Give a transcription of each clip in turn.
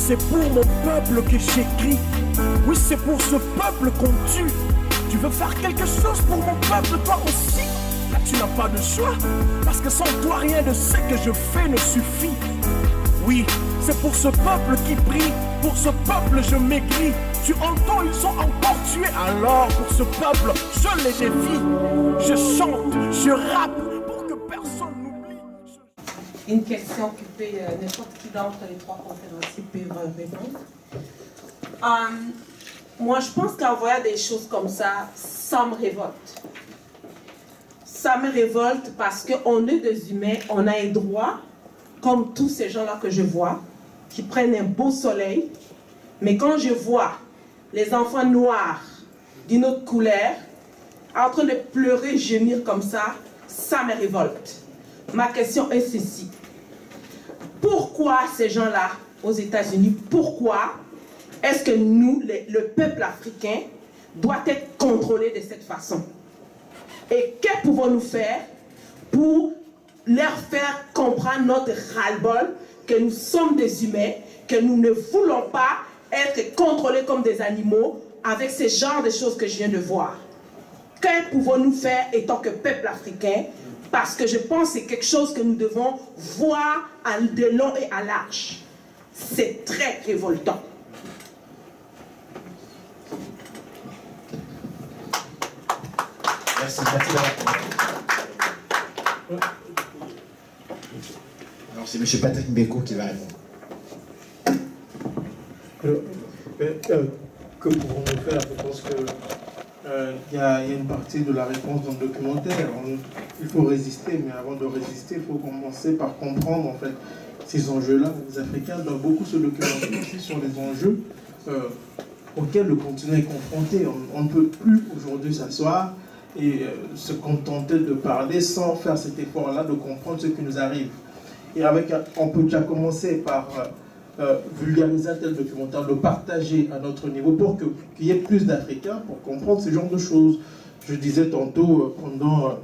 c'est pour mon peuple que j'écris. Oui, c'est pour ce peuple qu'on tue. Tu veux faire quelque chose pour mon peuple, toi aussi? Là, tu n'as pas de choix. Parce que sans toi, rien de ce que je fais ne suffit. Oui, c'est pour ce peuple qui prie. Pour ce peuple, je maigris. Tu entends, ils sont encore tués. Alors, pour ce peuple, je les défie. Je chante, je rappe pour que personne n'oublie. Une question que n'importe qui d'entre les trois conférenciers peut répondre. Moi, je pense qu'en voyant des choses comme ça me révolte. Ça me révolte parce qu'on est des humains, on a un droit, comme tous ces gens-là que je vois, qui prennent un beau soleil. Mais quand je vois les enfants noirs d'une autre couleur en train de pleurer, gémir comme ça me révolte. Ma question est ceci. Pourquoi ces gens-là, aux États-Unis, pourquoi est-ce que nous, le peuple africain, doit être contrôlé de cette façon? Et que pouvons-nous faire pour leur faire comprendre notre ras-le-bol, que nous sommes des humains, que nous ne voulons pas être contrôlés comme des animaux avec ce genre de choses que je viens de voir? Que pouvons-nous faire en tant que peuple africain? Parce que je pense que c'est quelque chose que nous devons voir de long et à large. C'est très révoltant. Merci. Alors c'est M. Patrick Mbeko qui va répondre. Que pouvons-nous faire? Je pense que il y a une partie de la réponse dans le documentaire. Il faut résister, mais avant de résister, il faut commencer par comprendre en fait ces enjeux-là. Les Africains doivent beaucoup se documenter aussi sur les enjeux auxquels le continent est confronté. On ne peut plus aujourd'hui s'asseoir et se contenter de parler sans faire cet effort-là de comprendre ce qui nous arrive. Et on peut déjà commencer par vulgariser un tel documentaire, le partager à notre niveau pour qu'il y ait plus d'Africains pour comprendre ce genre de choses. Je disais tantôt, pendant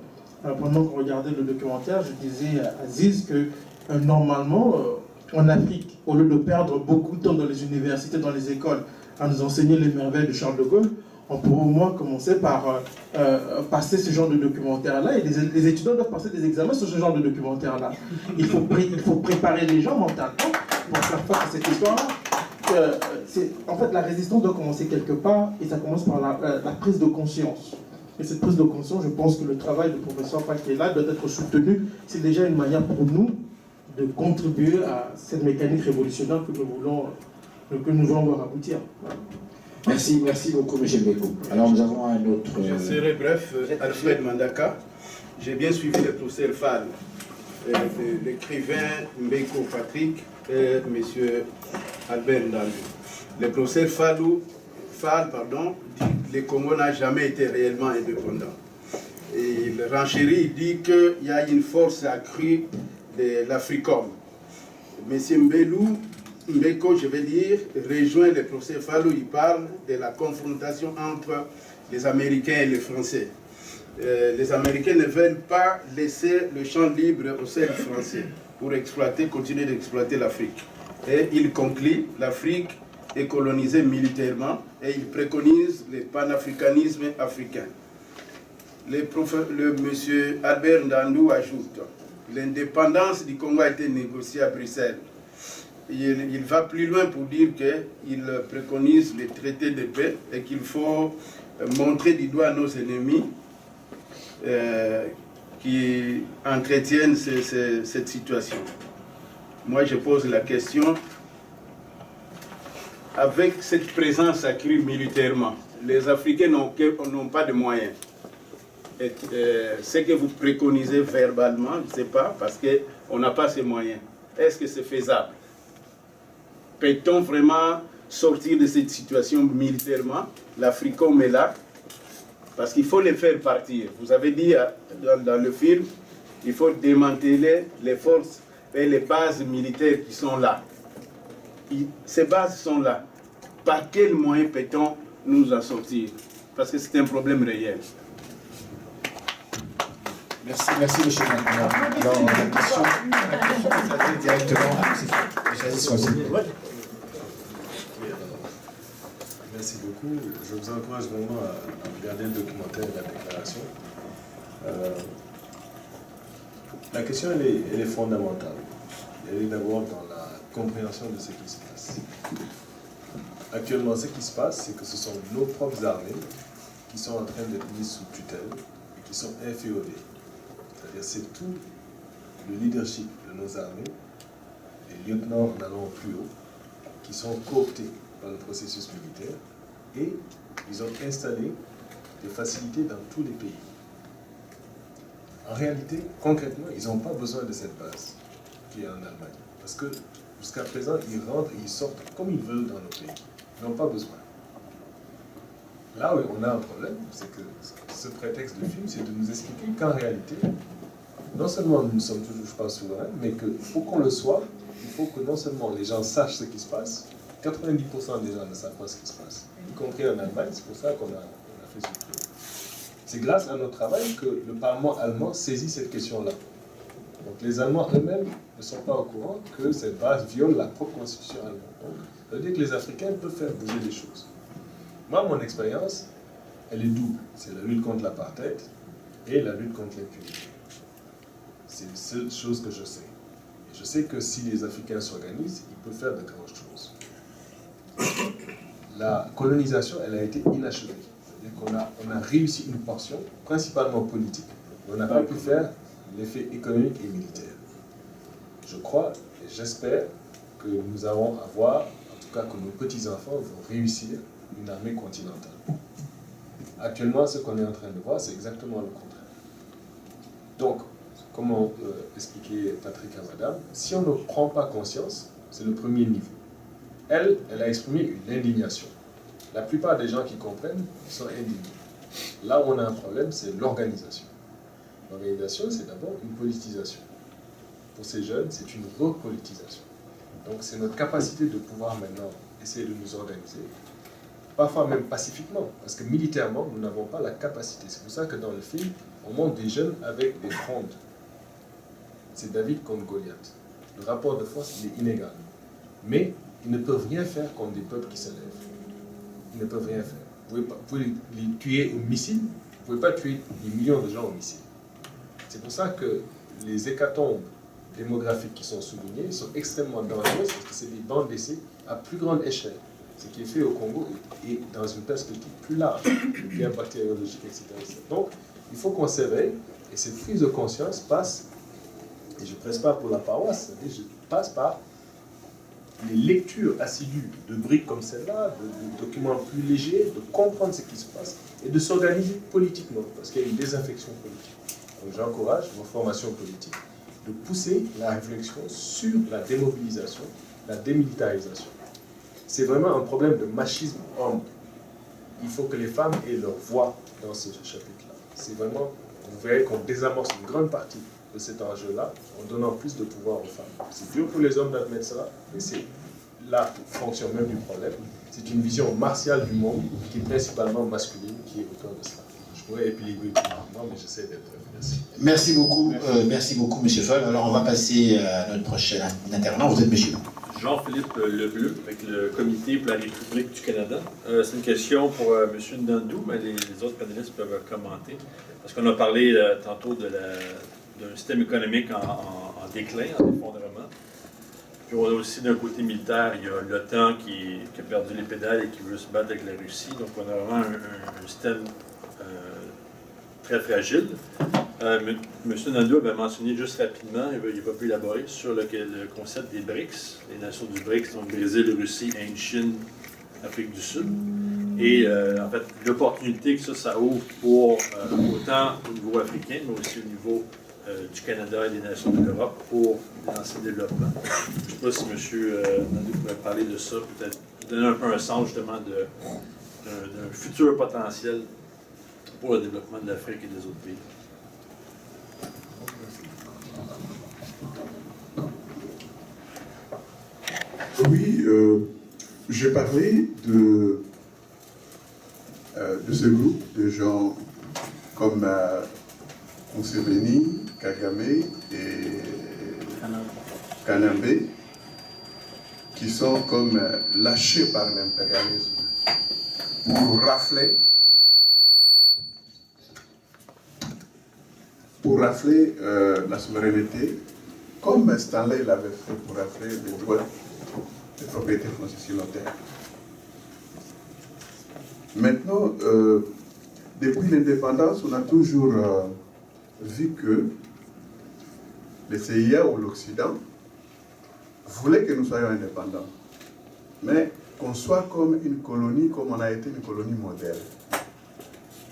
qu'on regardait le documentaire, je disais à Aziz que normalement, en Afrique, au lieu de perdre beaucoup de temps dans les universités, dans les écoles, à nous enseigner les merveilles de Charles de Gaulle, on pourrait au moins commencer par passer ce genre de documentaire-là. Et les étudiants doivent passer des examens sur ce genre de documentaire-là. Il faut préparer les gens mentalement pour faire face à cette histoire-là. En fait, la résistance doit commencer quelque part et ça commence par la prise de conscience. Et cette prise de conscience, je pense que le travail du professeur Fakela doit être soutenu. C'est déjà une manière pour nous de contribuer à cette mécanique révolutionnaire que nous voulons voir aboutir. Merci beaucoup, M. Mbeko. Alors nous avons un autre... Je serai bref, Alfred Mandaka. J'ai bien suivi le professeur Fall, l'écrivain Mbeko Patrick et M. Albert Ndandou. Le professeur Fall dit que le Congo n'a jamais été réellement indépendant. Et il renchérit, il dit qu'il y a une force accrue de l'Africom. M. Mbeko, je vais dire, rejoint le professeur Fallou, il parle de la confrontation entre les Américains et les Français. Les Américains ne veulent pas laisser le champ libre aux seuls Français pour continuer d'exploiter l'Afrique. Et il conclut, l'Afrique est colonisée militairement et il préconise le panafricanisme africain. Monsieur Albert Ndandou ajoute, l'indépendance du Congo a été négociée à Bruxelles. Il va plus loin pour dire qu'il préconise les traités de paix et qu'il faut montrer du doigt nos ennemis qui entretiennent cette situation. Moi, je pose la question, avec cette présence accrue militairement, les Africains n'ont pas de moyens. Ce que vous préconisez verbalement, je ne sais pas, parce qu'on n'a pas ces moyens. Est-ce que c'est faisable? Peut-on vraiment sortir de cette situation militairement? L'Africom est là, parce qu'il faut les faire partir. Vous avez dit dans le film, il faut démanteler les forces et les bases militaires qui sont là. Ces bases sont là. Par quel moyen peut-on nous en sortir? Parce que c'est un problème réel. Merci, M. Mandaka. Alors, la question est directement à M. Merci beaucoup. Je vous encourage vraiment à regarder le documentaire et la déclaration. La question, elle est fondamentale. Elle est d'abord dans la compréhension de ce qui se passe. Actuellement, ce qui se passe, c'est que ce sont nos propres armées qui sont en train d'être mises sous tutelle et qui sont inféodées. C'est-à-dire c'est tout le leadership de nos armées, les lieutenants en allant plus haut, qui sont cooptés par le processus militaire et ils ont installé des facilités dans tous les pays. En réalité, concrètement, ils n'ont pas besoin de cette base qui est en Allemagne. Parce que jusqu'à présent, ils rentrent et ils sortent comme ils veulent dans nos pays. Ils n'ont pas besoin. Là où on a un problème, c'est que ce prétexte de film, c'est de nous expliquer qu'en réalité, non seulement nous ne sommes toujours pas souverains, mais que pour qu'on le soit, il faut que non seulement les gens sachent ce qui se passe, 90% des gens ne savent pas ce qui se passe, y compris en Allemagne, c'est pour ça qu'on a fait ce truc. C'est grâce à notre travail que le Parlement allemand saisit cette question-là. Donc les Allemands eux-mêmes ne sont pas au courant que cette base viole la propre constitution allemande. Donc, ça veut dire que les Africains peuvent faire bouger les choses. Moi, mon expérience, elle est double. C'est la lutte contre l'apartheid et la lutte contre l'impunité. C'est les seules choses que je sais. Et je sais que si les Africains s'organisent, ils peuvent faire de grandes choses. La colonisation, elle a été inachevée. C'est-à-dire qu'on a réussi une portion, principalement politique, mais on n'a pas pu faire l'effet économique et militaire. Je crois et j'espère que nous allons avoir, en tout cas que nos petits-enfants vont réussir une armée continentale. Actuellement, ce qu'on est en train de voir, c'est exactement le contraire. Donc, comme expliquait Patrick à madame, si on ne prend pas conscience, c'est le premier niveau. Elle a exprimé une indignation. La plupart des gens qui comprennent sont indignés. Là où on a un problème, c'est l'organisation. L'organisation, c'est d'abord une politisation. Pour ces jeunes, c'est une repolitisation. Donc c'est notre capacité de pouvoir maintenant essayer de nous organiser, parfois même pacifiquement, parce que militairement, nous n'avons pas la capacité. C'est pour ça que dans le film, on montre des jeunes avec des frondes. C'est David contre Goliath. Le rapport de force, il est inégal. Mais ils ne peuvent rien faire contre des peuples qui se lèvent. Ils ne peuvent rien faire. Vous pouvez les tuer au missile, vous ne pouvez pas tuer des millions de gens au missile. C'est pour ça que les hécatombes démographiques qui sont soulignées sont extrêmement dangereuses parce que c'est des bandes d'essai à plus grande échelle. Ce qui est fait au Congo est dans une perspective plus large, de guerre bactériologique, etc. Donc, il faut qu'on s'éveille et cette prise de conscience passe, et je ne presse pas pour la paroisse, je passe par les lectures assidues de briques comme celle-là, de documents plus légers, de comprendre ce qui se passe et de s'organiser politiquement, parce qu'il y a une désinfection politique. Donc j'encourage vos formations politiques de pousser la réflexion sur la démobilisation, la démilitarisation. C'est vraiment un problème de machisme homme. Il faut que les femmes aient leur voix dans ce chapitre-là. C'est vraiment, vous verrez qu'on désamorce une grande partie de cet enjeu-là en donnant plus de pouvoir aux femmes. C'est dur pour les hommes d'admettre ça, mais c'est la fonction même du problème. C'est une vision martiale du monde qui est principalement masculine qui est au cœur de cela. Je pourrais épiloguer plus rapidement, mais j'essaie d'être bref. Merci beaucoup, M. Foll. Alors on va passer à notre prochain intervenant. Vous êtes M. Jean-Philippe Lebleu, avec le Comité pour la République du Canada. C'est une question pour M. Ndandou, mais les autres panélistes peuvent commenter. Parce qu'on a parlé tantôt d'un système économique en déclin, en effondrement. Puis on a aussi d'un côté militaire, il y a l'OTAN qui a perdu les pédales et qui veut se battre avec la Russie. Donc on a vraiment un système très fragile. M. Ndandou avait mentionné juste rapidement, il n'a pas pu élaborer, sur le concept des BRICS, les nations du BRICS, donc Brésil, Russie, Inde, Chine, Afrique du Sud. Et en fait, l'opportunité que ça ouvre pour autant au niveau africain, mais aussi au niveau du Canada et des nations de l'Europe pour lancer le développement. Je ne sais pas si M. Ndandou pourrait parler de ça, peut-être donner un peu un sens justement d'un futur potentiel pour le développement de l'Afrique et des autres pays. Oui, j'ai parlé de ce groupe de gens comme Museveni, Kagame et Kanambe qui sont comme lâchés par l'impérialisme. pour rafler la souveraineté, comme Stanley l'avait fait pour rafler les droits des propriétés foncières sur la terre. Maintenant, depuis l'indépendance, on a toujours vu que les CIA ou l'Occident voulaient que nous soyons indépendants, mais qu'on soit comme une colonie, comme on a été une colonie modèle.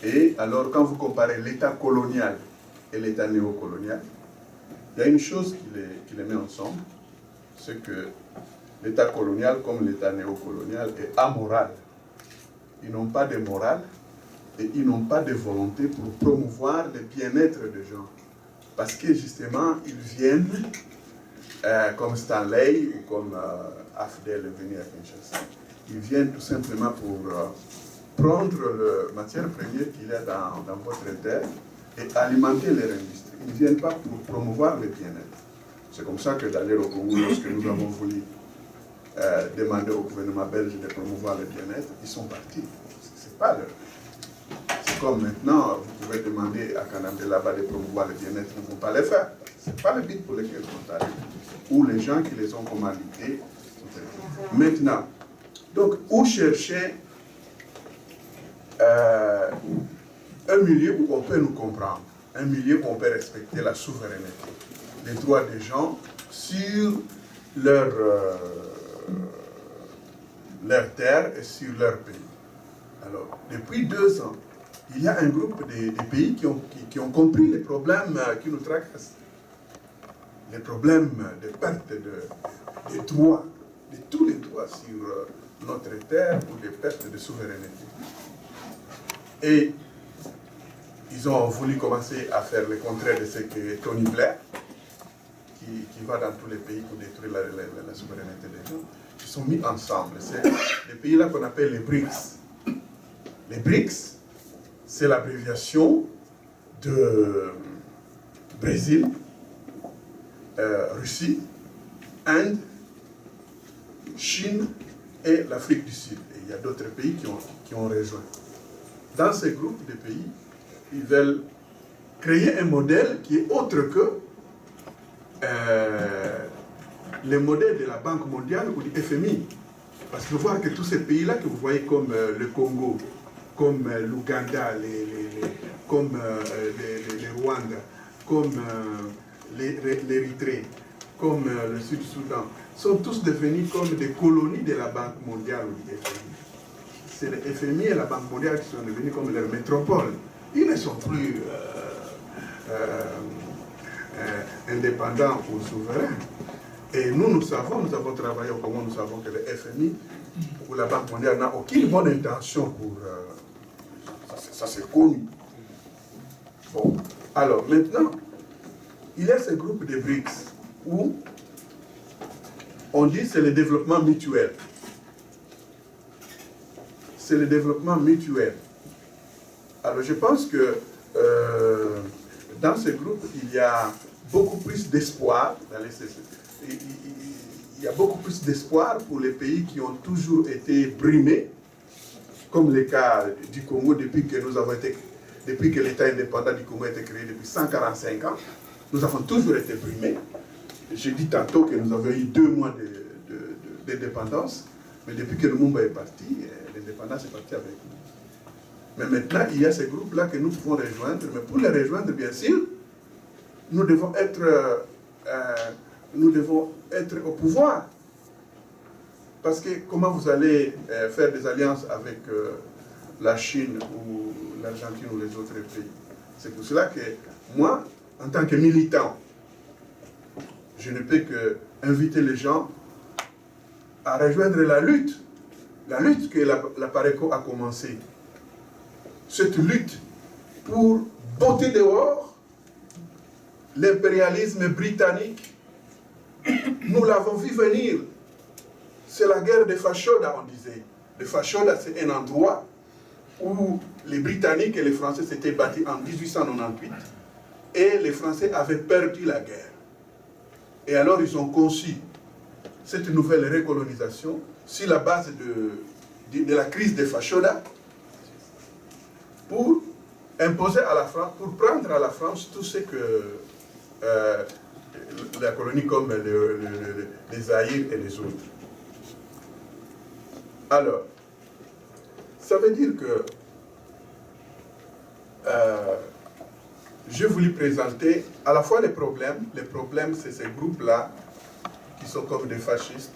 Et alors, quand vous comparez l'État colonial et l'État néocolonial, il y a une chose qui les met ensemble, c'est que l'État colonial, comme l'État néocolonial, est amoral. Ils n'ont pas de morale et ils n'ont pas de volonté pour promouvoir le bien-être des gens. Parce que justement, ils viennent, comme Stanley ou comme Afdel est venu à Kinshasa, ils viennent tout simplement pour prendre la matière première qu'il y a dans votre terre et alimenter leur industrie. Ils ne viennent pas pour promouvoir le bien-être. C'est comme ça que d'ailleurs au Congo, lorsque nous avons voulu demander au gouvernement belge de promouvoir le bien-être, ils sont partis. C'est pas leur. C'est comme maintenant, vous pouvez demander à Kanambe là-bas de promouvoir le bien-être, ils ne vont pas le faire. Ce n'est pas le but pour lequel ils sont arrivés. Ou les gens qui les ont commandités. Maintenant, donc, où chercher un milieu où on peut nous comprendre, un milieu où on peut respecter la souveraineté, les droits des gens sur leur terre et sur leur pays. Alors, depuis 2 ans, il y a un groupe de pays qui ont compris les problèmes qui nous tracassent. Les problèmes de perte de droits, de tous les droits sur notre terre ou de perte de souveraineté. Et ils ont voulu commencer à faire le contraire de ce que Tony Blair, qui va dans tous les pays pour détruire la souveraineté des gens. Ils sont mis ensemble. C'est les pays-là qu'on appelle les BRICS. Les BRICS, c'est l'abréviation de Brésil, Russie, Inde, Chine et l'Afrique du Sud. Et il y a d'autres pays qui ont rejoint. Dans ces groupes de pays, ils veulent créer un modèle qui est autre que le modèle de la Banque mondiale ou du FMI. Parce que vous voyez que tous ces pays-là que vous voyez comme le Congo, comme l'Ouganda, comme le Rwanda, comme l'Érythrée, comme le Sud-Soudan, sont tous devenus comme des colonies de la Banque mondiale ou du FMI. C'est le FMI et la Banque mondiale qui sont devenus comme leur métropole. Ils ne sont plus indépendants ou souverains. Et nous avons travaillé au Congo, nous savons que le FMI ou la Banque mondiale n'a aucune bonne intention pour... ça c'est connu. Bon, alors maintenant, il y a ce groupe de BRICS où on dit que c'est le développement mutuel. C'est le développement mutuel. Alors je pense que dans ce groupe, il y a beaucoup plus d'espoir. Il y a beaucoup plus d'espoir pour les pays qui ont toujours été brimés, comme le cas du Congo depuis que l'État indépendant du Congo a été créé depuis 145 ans. Nous avons toujours été brimés. J'ai dit tantôt que nous avons eu 2 mois d'indépendance, mais depuis que Lumumba est parti, l'indépendance est partie avec nous. Mais maintenant, il y a ces groupes-là que nous pouvons rejoindre, mais pour les rejoindre, bien sûr, nous devons être au pouvoir. Parce que comment vous allez faire des alliances avec la Chine ou l'Argentine ou les autres pays? C'est pour cela que moi, en tant que militant, je ne peux que inviter les gens à rejoindre la lutte que la PARECO a commencée. Cette lutte pour botter dehors l'impérialisme britannique. Nous l'avons vu venir. C'est la guerre de Fashoda, on disait. Le Fashoda, c'est un endroit où les Britanniques et les Français s'étaient battus en 1898 et les Français avaient perdu la guerre. Et alors ils ont conçu cette nouvelle recolonisation sur la base de la crise de Fashoda pour imposer à la France, pour prendre à la France tout ce que la colonie comme les Zaïre et les autres. Alors, ça veut dire que je voulais présenter à la fois les problèmes. Les problèmes, c'est ces groupes-là qui sont comme des fascistes,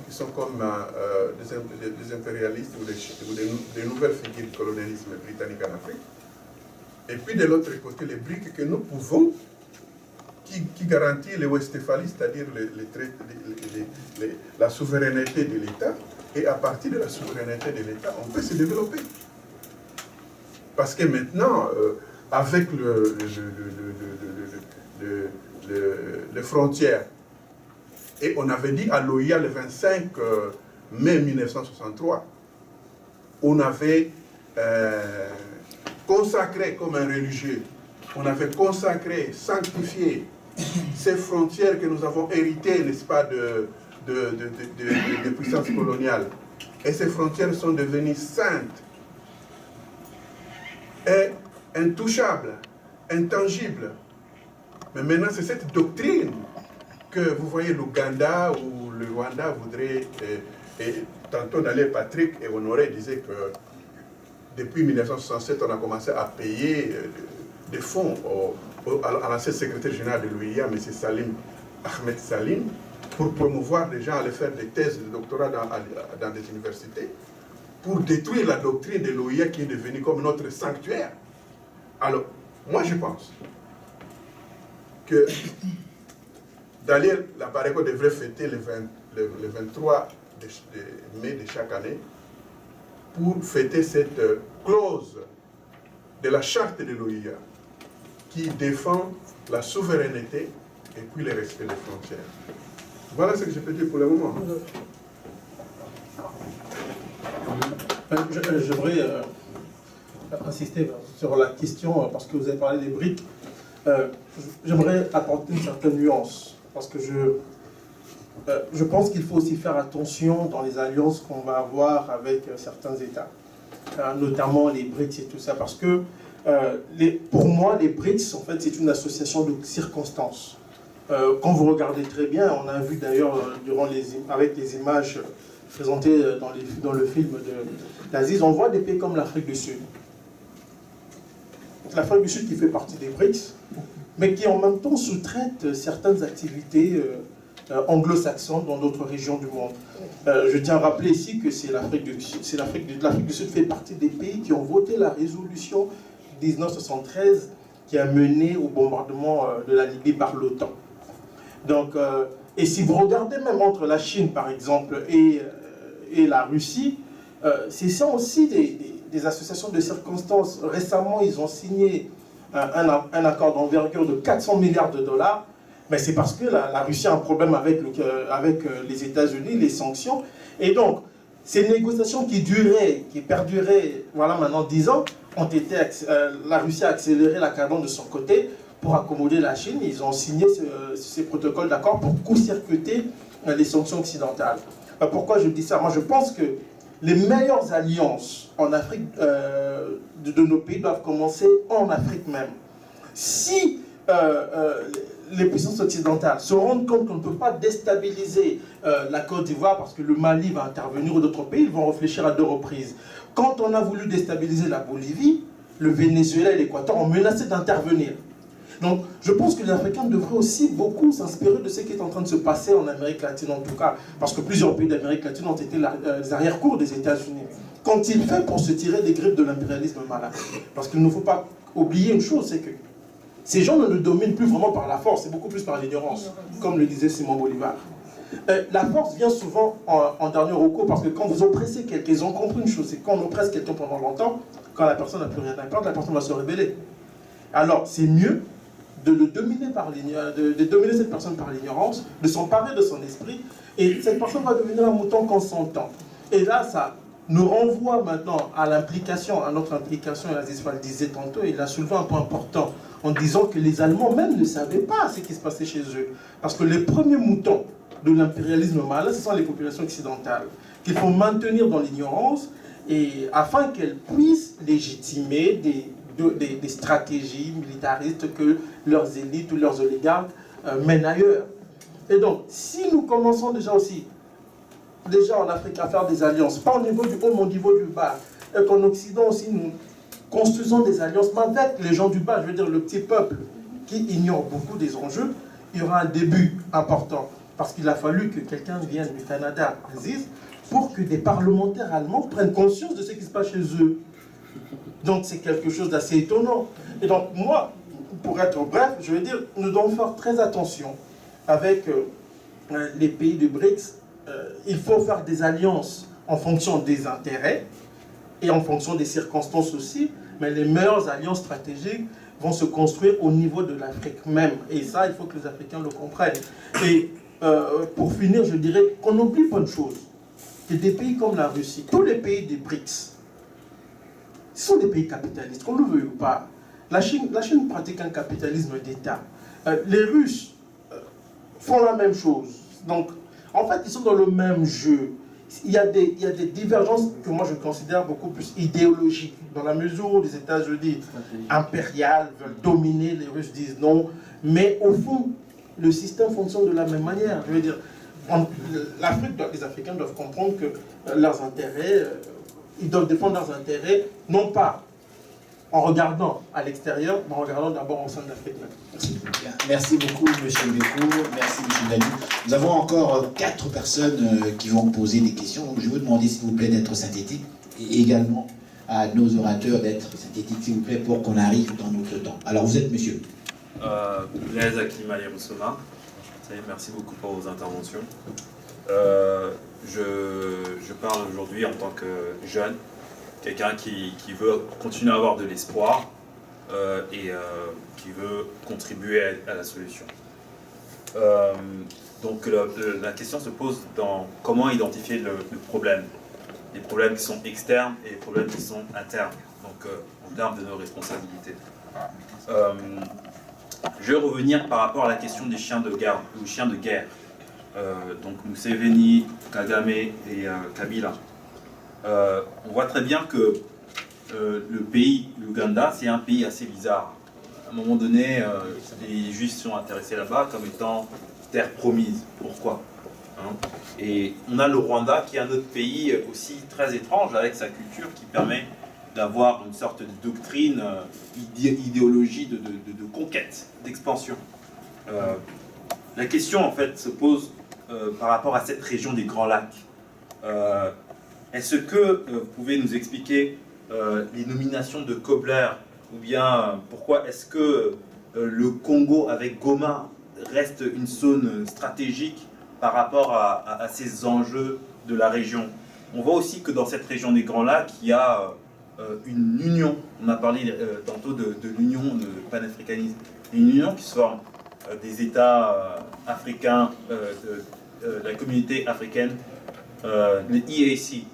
qui sont comme des impérialistes ou des nouvelles figures du colonialisme britannique en Afrique. Et puis de l'autre côté, les briques que nous pouvons, qui garantit les westphalies, c'est-à-dire la souveraineté de l'État, et à partir de la souveraineté de l'État, on peut se développer. Parce que maintenant, avec les frontières, et on avait dit à l'OIA le 25 mai 1963, on avait consacré comme un religieux, on avait consacré, sanctifié ces frontières que nous avons héritées, n'est-ce pas, de puissances coloniales. Et ces frontières sont devenues saintes et intouchables, intangibles. Mais maintenant, c'est cette doctrine que vous voyez l'Ouganda ou le Rwanda voudrait, et tantôt d'aller Patrick et Honoré disaient que depuis 1967, on a commencé à payer des fonds à l'ancien secrétaire général de l'OIA, M. Ahmed Salim, pour promouvoir les gens à aller faire des thèses de doctorat dans des universités, pour détruire la doctrine de l'OIA qui est devenue comme notre sanctuaire. Alors, moi je pense que d'ailleurs, la Pareco devrait fêter le 23 mai de chaque année pour fêter cette clause de la charte de l'OIA qui défend la souveraineté et puis le respect des frontières. Voilà ce que je peux dire pour le moment. J'aimerais insister sur la question, parce que vous avez parlé des briques. J'aimerais apporter une certaine nuance, parce que je pense qu'il faut aussi faire attention dans les alliances qu'on va avoir avec certains États, notamment les BRICS et tout ça, parce que pour moi, les BRICS, en fait, c'est une association de circonstances. Quand vous regardez très bien, on a vu d'ailleurs avec les images présentées dans le film d'Aziz, on voit des pays comme l'Afrique du Sud. L'Afrique du Sud qui fait partie des BRICS, mais qui en même temps sous-traite certaines activités anglo-saxonnes dans d'autres régions du monde. Je tiens à rappeler ici que l'Afrique du Sud fait partie des pays qui ont voté la résolution 1973 qui a mené au bombardement de la Libye par l'OTAN. Donc, et si vous regardez même entre la Chine, par exemple, et la Russie, ce sont aussi des associations de circonstances. Récemment, ils ont signé un accord d'envergure de 400 milliards de dollars, mais c'est parce que la Russie a un problème avec les États-Unis, les sanctions. Et donc, ces négociations qui perduraient, voilà, maintenant 10 ans, la Russie a accéléré la cadence de son côté pour accommoder la Chine. Ils ont signé ces protocoles d'accord pour court-circuiter les sanctions occidentales. Pourquoi je dis ça? Moi, je pense que les meilleures alliances en Afrique de nos pays doivent commencer en Afrique même. Si les puissances occidentales se rendent compte qu'on ne peut pas déstabiliser la Côte d'Ivoire parce que le Mali va intervenir ou d'autres pays, ils vont réfléchir à 2 reprises. Quand on a voulu déstabiliser la Bolivie, le Venezuela et l'Équateur ont menacé d'intervenir. Donc, je pense que les Africains devraient aussi beaucoup s'inspirer de ce qui est en train de se passer en Amérique latine, en tout cas, parce que plusieurs pays d'Amérique latine ont été les arrière-cours des États-Unis. Qu'ont-ils fait pour se tirer des griffes de l'impérialisme malin? Parce qu'il ne faut pas oublier une chose, c'est que ces gens ne nous dominent plus vraiment par la force, c'est beaucoup plus par l'ignorance, comme le disait Simon Bolivar. La force vient souvent en dernier recours, parce que quand vous oppressez quelqu'un, ils ont compris une chose, c'est quand on oppresse quelqu'un pendant longtemps, quand la personne n'a plus rien à perdre, la personne va se rebeller. Alors, c'est mieux de dominer cette personne par l'ignorance, de s'emparer de son esprit, et cette personne va devenir un mouton consentant. Et là, ça nous renvoie maintenant à l'implication, à notre implication, et Aziz Fall disait tantôt, il a soulevé un point important, en disant que les Allemands même ne savaient pas ce qui se passait chez eux. Parce que les premiers moutons de l'impérialisme malin, ce sont les populations occidentales. qu'il faut maintenir dans l'ignorance et afin qu'elles puissent légitimer des stratégies militaristes que leurs élites ou leurs oligarques mènent ailleurs. Et donc, si nous commençons déjà en Afrique à faire des alliances, pas au niveau du haut, mais au niveau du bas, et qu'en Occident aussi nous construisons des alliances avec les gens du bas, je veux dire le petit peuple qui ignore beaucoup des enjeux, il y aura un début important. Parce qu'il a fallu que quelqu'un vienne du Canada, Aziz, pour que des parlementaires allemands prennent conscience de ce qui se passe chez eux. Donc c'est quelque chose d'assez étonnant. Et donc moi, pour être bref, je veux dire, nous devons faire très attention avec les pays du BRICS. Il faut faire des alliances en fonction des intérêts et en fonction des circonstances aussi, mais les meilleures alliances stratégiques vont se construire au niveau de l'Afrique même. Et ça, il faut que les Africains le comprennent. Et pour finir, je dirais qu'on n'oublie pas une chose, que des pays comme la Russie, tous les pays des BRICS, ce sont des pays capitalistes, qu'on le veuille ou pas. La Chine pratique un capitalisme d'État. Les Russes font la même chose. Donc, en fait, ils sont dans le même jeu. Il y a des divergences que moi je considère beaucoup plus idéologiques, dans la mesure où les États-Unis impériales veulent dominer, les Russes disent non, mais au fond, le système fonctionne de la même manière. Je veux dire, les Africains doivent comprendre que leurs intérêts, ils doivent défendre leurs intérêts, non pas en regardant à l'extérieur, mais en regardant d'abord au sein de l'Afrique. Merci. Merci beaucoup, M. Mbeko. Merci, M. Dadou. Nous avons encore 4 personnes qui vont poser des questions. Donc, je vais vous demander, s'il vous plaît, d'être synthétique et également à nos orateurs d'être synthétiques, s'il vous plaît, pour qu'on arrive dans notre temps. Alors, vous êtes monsieur Blaise Hakim Ali Roussoma. Merci beaucoup pour vos interventions. Je parle aujourd'hui en tant que jeune, quelqu'un qui veut continuer à avoir de l'espoir et qui veut contribuer à la solution. Donc la question se pose dans comment identifier le problème. Les problèmes qui sont externes et les problèmes qui sont internes, donc en termes de nos responsabilités. Je vais revenir par rapport à la question des chiens de guerre, ou chiens de guerre. Donc Museveni, Kagame et Kabila. On voit très bien que le pays, l'Ouganda, c'est un pays assez bizarre. À un moment donné, les Juifs sont intéressés là-bas comme étant terre promise. Pourquoi ? Et on a le Rwanda qui est un autre pays aussi très étrange avec sa culture qui permet d'avoir une sorte de doctrine, idéologie de conquête, d'expansion. La question en fait se pose par rapport à cette région des Grands Lacs. Est-ce que vous pouvez nous expliquer les nominations de Kobler ou bien pourquoi est-ce que le Congo avec Goma reste une zone stratégique par rapport à ces enjeux de la région? On voit aussi que dans cette région des Grands Lacs, il y a une union. On a parlé tantôt de l'union de panafricanisme. Une union qui se forme des États africains, de la communauté africaine, le EAC,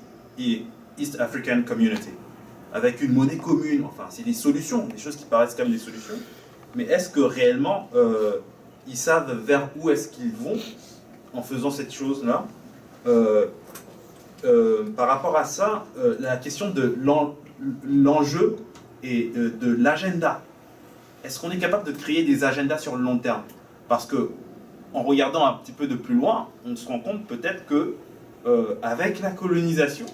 East African Community, avec une monnaie commune. Enfin, c'est des solutions, des choses qui paraissent comme des solutions. Mais est-ce que réellement, ils savent vers où est-ce qu'ils vont en faisant cette chose-là? Par rapport à ça, la question de l'enjeu et de l'agenda. Est-ce qu'on est capable de créer des agendas sur le long terme? Parce que, en regardant un petit peu de plus loin, on se rend compte peut-être que avec la colonisation,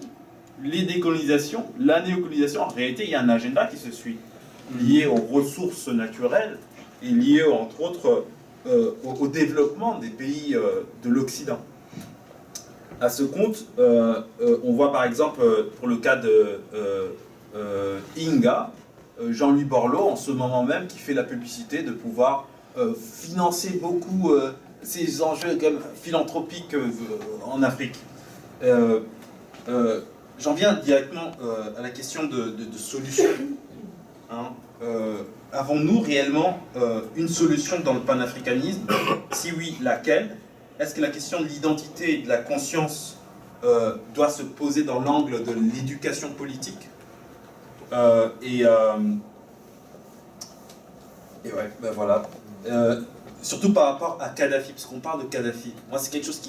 les décolonisations, la néocolonisation, en réalité, il y a un agenda qui se suit, lié aux ressources naturelles et lié, entre autres, au développement des pays de l'Occident. À ce compte, on voit par exemple, pour le cas de Inga, Jean-Louis Borloo, en ce moment même, qui fait la publicité de pouvoir financer beaucoup ces enjeux comme philanthropiques en Afrique. J'en viens directement à la question de solution. Avons-nous réellement une solution dans le panafricanisme? Si oui, laquelle? Est-ce que la question de l'identité et de la conscience doit se poser dans l'angle de l'éducation politique? Et ouais, ben voilà. Surtout par rapport à Kadhafi, parce qu'on parle de Kadhafi. Moi, c'est quelque chose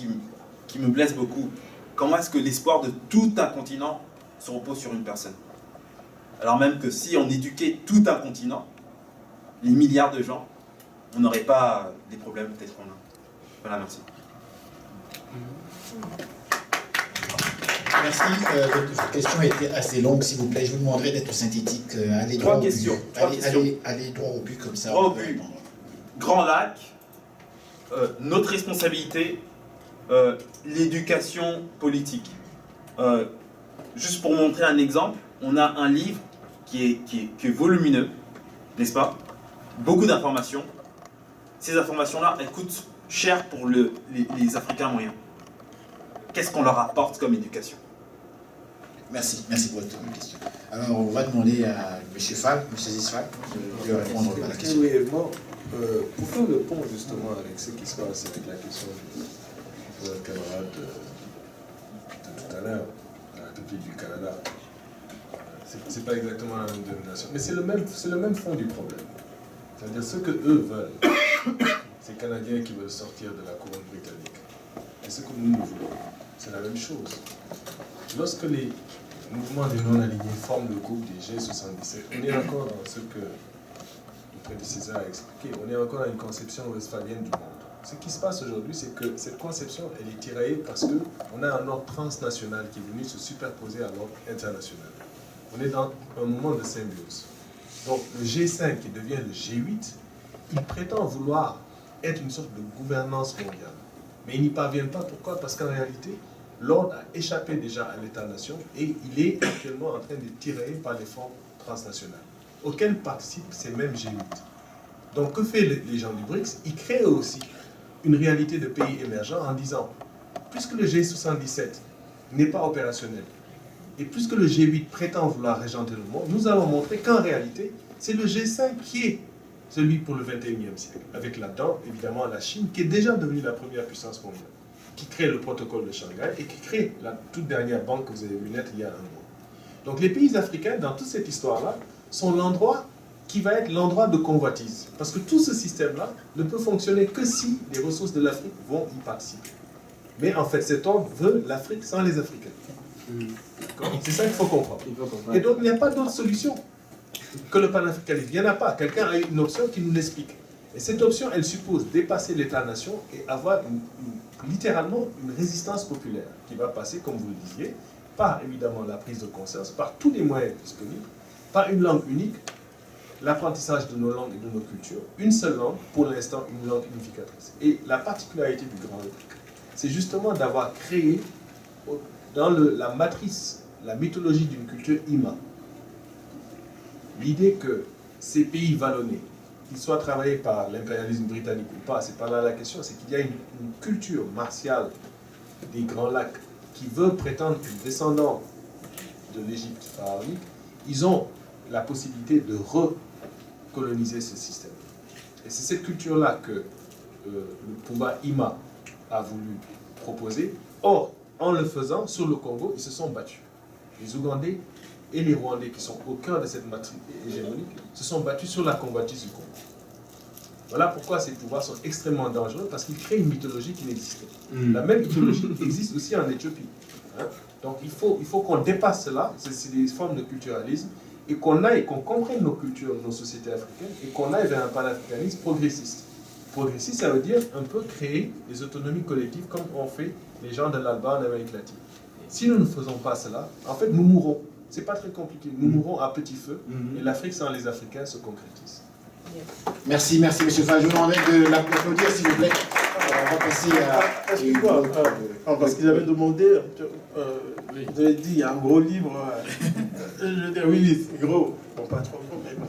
qui me blesse beaucoup. Comment est-ce que l'espoir de tout un continent se repose sur une personne? Alors même que si on éduquait tout un continent, les milliards de gens, on n'aurait pas des problèmes peut-être qu'on a. Voilà, merci. Merci. Votre question était assez longue, s'il vous plaît. Je vous demanderai d'être synthétique. Allez Trois droit questions. Au but. Allez droit au but comme ça. Droit au but. Grand Lac, notre responsabilité, l'éducation politique. Juste pour montrer un exemple, on a un livre qui est volumineux, n'est-ce pas? Beaucoup d'informations. Ces informations-là, elles coûtent cher pour les Africains moyens. Qu'est-ce qu'on leur apporte comme éducation? Merci pour votre question. Alors, on va demander à M. Fall, M. Zisfal, de répondre à la question. Oui, moi, pour faire le pont justement avec ce qui se passe avec la question de notre camarade de tout à l'heure, la République du Canada, c'est pas exactement la même dénomination, mais c'est le même fond du problème. C'est-à-dire ce que eux veulent, ces Canadiens qui veulent sortir de la couronne britannique, et ce que nous voulons, c'est la même chose. Lorsque les mouvements des non-alignés forment le groupe des G77, on est encore dans ce que le prédécesseur a expliqué, on est encore dans une conception westphalienne du monde. Ce qui se passe aujourd'hui, c'est que cette conception, elle est tiraillée parce qu'on a un ordre transnational qui est venu se superposer à l'ordre international. On est dans un moment de symbiose. Donc le G5 qui devient le G8, il prétend vouloir être une sorte de gouvernance mondiale. Mais il n'y parvient pas. Pourquoi? Parce qu'en réalité, l'ordre a échappé déjà à l'État-nation et il est actuellement en train de tirer par les fonds transnationaux, auxquels participent ces mêmes G8. Donc que fait les gens du BRICS? Ils créent aussi une réalité de pays émergents en disant, puisque le G77 n'est pas opérationnel, et puisque le G8 prétend vouloir régenter le monde, nous allons montrer qu'en réalité, c'est le G5 qui est celui pour le 21e siècle, avec là-dedans, évidemment, la Chine, qui est déjà devenue la première puissance mondiale, qui crée le protocole de Shanghai et qui crée la toute dernière banque que vous avez vu naître il y a un mois. Donc les pays africains, dans toute cette histoire-là, sont l'endroit qui va être l'endroit de convoitise. Parce que tout ce système-là ne peut fonctionner que si les ressources de l'Afrique vont y participer. Mais en fait, cet ordre veut l'Afrique sans les Africains. C'est ça qu'il faut comprendre. Et donc, il n'y a pas d'autre solution que le panafricanisme. Il n'y en a pas. Quelqu'un a une option qui nous l'explique. Et cette option, elle suppose dépasser l'État-nation et avoir littéralement une résistance populaire qui va passer, comme vous le disiez, par évidemment la prise de conscience, par tous les moyens disponibles, par une langue unique, l'apprentissage de nos langues et de nos cultures, une seule langue, pour l'instant une langue unificatrice. Et la particularité du Grand Lac, c'est justement d'avoir créé dans la matrice, la mythologie d'une culture Ima, l'idée que ces pays vallonnés, qu'ils soient travaillés par l'impérialisme britannique ou pas, c'est pas là la question, c'est qu'il y a une culture martiale des Grands Lacs qui veut prétendre que descendants de l'Égypte pharaonique, ils ont la possibilité de recoloniser ce système. Et c'est cette culture-là que le pouvoir Ima a voulu proposer. Or, en le faisant, sur le Congo, ils se sont battus. Les Ougandais et les Rwandais, qui sont au cœur de cette matrice hégémonique, se sont battus sur la convoitise du Congo. Voilà pourquoi ces pouvoirs sont extrêmement dangereux, parce qu'ils créent une mythologie qui n'existe pas. La même mythologie existe aussi en Éthiopie. Hein? Donc il faut qu'on dépasse cela, c'est des formes de culturalisme, et qu'on comprenne nos cultures, nos sociétés africaines, et qu'on aille vers un panafricanisme progressiste. Progressiste, ça veut dire un peu créer des autonomies collectives comme ont fait les gens de l'Alba en Amérique latine. Si nous ne faisons pas cela, en fait, nous mourrons. C'est pas très compliqué. Nous mourrons à petit feu, et l'Afrique sans les Africains se concrétise. Merci, M. Fall. Je vous demanderai de l'applaudir, s'il vous plaît. On va passer à... Excuse-moi, parce qu'il avait demandé, vous avez dit, il y a un gros livre. Je veux dire, oui, c'est gros. Bon, pas trop gros, mais bon.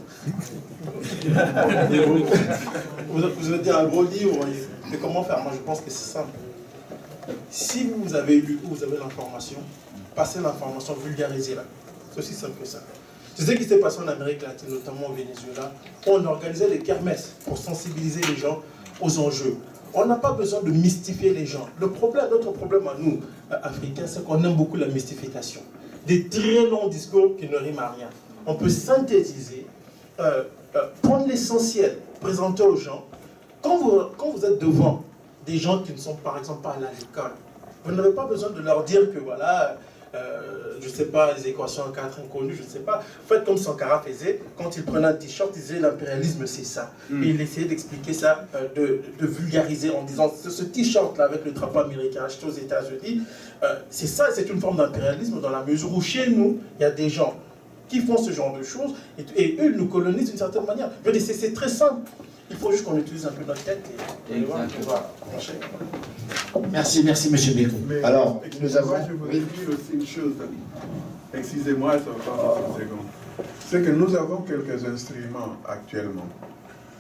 Vous allez dire un gros livre, mais comment faire? Moi, je pense que c'est simple. Si vous avez lu ou vous avez l'information, passez l'information, vulgarisez-la. C'est aussi simple que ça. C'est ce qui s'est passé en Amérique latine, notamment au Venezuela. On organisait des kermesses pour sensibiliser les gens aux enjeux. On n'a pas besoin de mystifier les gens. Notre problème à nous, Africains, c'est qu'on aime beaucoup la mystification. Des très longs discours qui ne riment à rien. On peut synthétiser, prendre l'essentiel, présenter aux gens. Quand vous êtes devant des gens qui ne sont par exemple pas allés à l'école, Vous n'avez pas besoin de leur dire que voilà, je ne sais pas, les équations en 4 inconnues, je ne sais pas. Faites comme Sankara faisait, quand il prenait un t-shirt, il disait l'impérialisme c'est ça. Et il essayait d'expliquer ça, de vulgariser en disant ce t-shirt-là avec le drapeau américain acheté aux États-Unis, c'est ça, c'est une forme d'impérialisme dans la mesure où chez nous, il y a des gens qui font ce genre de choses et eux nous colonisent d'une certaine manière. Je veux dire, c'est très simple. Il faut juste qu'on utilise un peu notre tête et voilà, on va marcher. Merci, merci, monsieur Békou. Alors, nous avons... Je voudrais dire aussi une chose. Excusez-moi, ça va pas une seconde. C'est que nous avons quelques instruments actuellement.